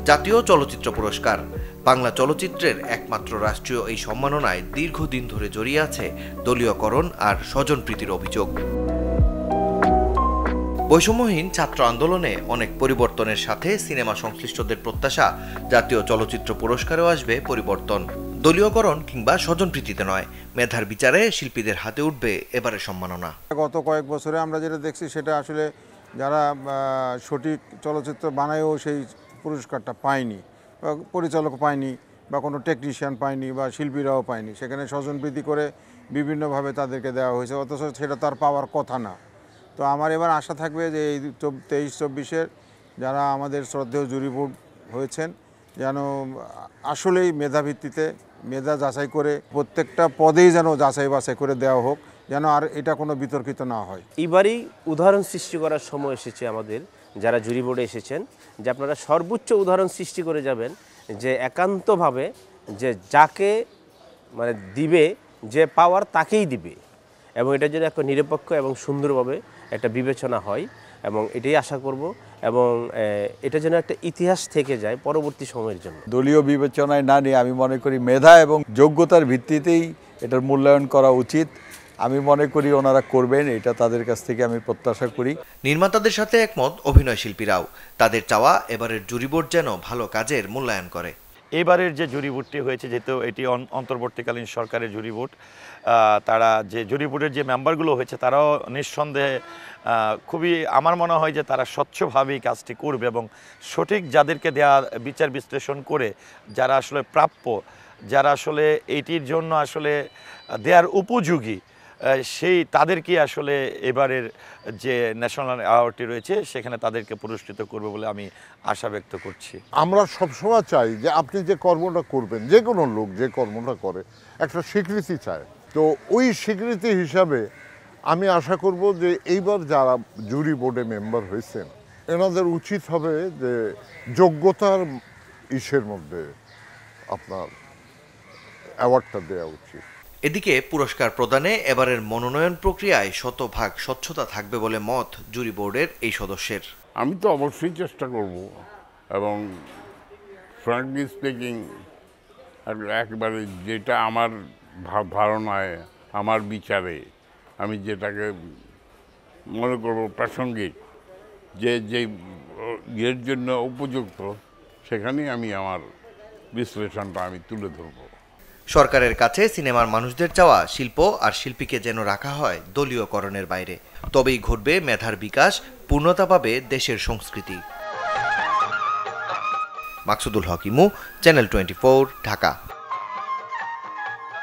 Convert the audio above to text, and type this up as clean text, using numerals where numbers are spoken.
জাতীয় চলচ্চিত্র পুরস্কার বাংলা চলচ্চিত্রের একমাত্র রাষ্ট্রীয় এই সম্মাননায় দীর্ঘদিন ধরে জড়িয়ে আছে দলীয়করণ আর স্বজনপ্রীতির অভিযোগ। বৈষম্যহীন ছাত্র আন্দোলনে অনেক পরিবর্তনের সাথে সিনেমা সংশ্লিষ্টদের প্রত্যাশা জাতীয় চলচ্চিত্র পুরস্কারেও আসবে পরিবর্তন। দলীয়করণ কিংবা স্বজনপ্রীতিতে নয়, মেধার বিচারে শিল্পীদের হাতে উঠবে এবারের সম্মাননা। গত কয়েক বছরে আমরা যেটা দেখছি সেটা আসলে যারা সঠিক চলচ্চিত্র বানায়ও সেই পুরস্কারটা পায়নি, পরিচালক পায়নি বা কোনো টেকনিশিয়ান পায়নি বা শিল্পীরাও পায়নি। সেখানে স্বজনপ্রীতি করে বিভিন্নভাবে তাদেরকে দেওয়া হয়েছে, অথচ সেটা তার পাওয়ার কথা না। তো আমার এবার আশা থাকবে যে এই 23-24-এর যারা আমাদের শ্রদ্ধেয় জুরি বোর্ড হয়েছেন যেন আসলেই মেধাভিত্তিতে মেধা যাচাই করে প্রত্যেকটা পদেই যেন যাচাই বাছাই করে দেওয়া হোক, যেন আর এটা কোনো বিতর্কিত না হয়। এবারই উদাহরণ সৃষ্টি করার সময় এসেছে আমাদের যারা জুরি বোর্ডে এসেছেন, যে আপনারা সর্বোচ্চ উদাহরণ সৃষ্টি করে যাবেন, যে একান্তভাবে যে যাকে মানে দিবে, যে পাওয়ার তাকেই দিবে, এবং এটা যেন একটা নিরপেক্ষ এবং সুন্দরভাবে একটা বিবেচনা হয়, এবং এটাই আশা করব, এবং এটা যেন একটা ইতিহাস থেকে যায় পরবর্তী সময়ের জন্য। দলীয় বিবেচনায় না নিয়ে আমি মনে করি মেধা এবং যোগ্যতার ভিত্তিতেই এটার মূল্যায়ন করা উচিত। আমি মনে করি ওনারা করবেন, এটা তাদের কাছ থেকে আমি প্রত্যাশা করি। নির্মাতাদের সাথে একমত অভিনয় শিল্পীরাও। তাদের চাওয়া এবারের জুরি বোর্ড যেন ভালো কাজের মূল্যায়ন করে। এবারের যে জুরি বোর্ডটি হয়েছে, যেহেতু এটি অন্তর্বর্তীকালীন সরকারের জুরি বোর্ড, তারা যে জুরি বোর্ডের যে মেম্বারগুলো হয়েছে তারাও নিঃসন্দেহে খুবই, আমার মনে হয় যে তারা স্বচ্ছভাবেই কাজটি করবে, এবং সঠিক যাদেরকে দেওয়া বিচার বিশ্লেষণ করে যারা আসলে প্রাপ্য, যারা আসলে এইটির জন্য আসলে দেওয়ার উপযোগী, সেই তাদেরকে আসলে এবারের যে ন্যাশনাল অ্যাওয়ার্ডটি রয়েছে সেখানে তাদেরকে পুরস্কৃত করবে বলে আমি আশা ব্যক্ত করছি। আমরা সবসময় চাই যে আপনি যে কর্মটা করবেন, যে কোনো লোক যে কর্মটা করে একটা স্বীকৃতি চায়। তো ওই স্বীকৃতি হিসাবে আমি আশা করব যে এইবার যারা জুরি বোর্ডে মেম্বার হয়েছেন এনাদের উচিত হবে যে যোগ্যতার ইসের মধ্যে আপনার অ্যাওয়ার্ডটা দেওয়া উচিত। এদিকে পুরস্কার প্রদানে এবারের মনোনয়ন প্রক্রিয়ায় 100% স্বচ্ছতা থাকবে বলে মত জুরি বোর্ডের এই সদস্যের। আমি তো অবশ্যই চেষ্টা করব, এবং ফ্র্যাঙ্কলি স্পিকিং একেবারে যেটা আমার ধারণায়, আমার বিচারে আমি যেটাকে মনে করব প্রাসঙ্গিক, যে এর জন্য উপযুক্ত, সেখানেই আমি আমার বিশ্লেষণটা আমি তুলে ধরব। সরকারের কাছে সিনেমার মানুষদের চাওয়া শিল্প আর শিল্পীকে যেন রাখা হয় দলীয়করণের বাইরে, তবেই ঘটবে মেধার বিকাশ, পূর্ণতা পাবে দেশের সংস্কৃতি। মাকসুদুল হক ইমু, চ্যানেল 24, ঢাকা।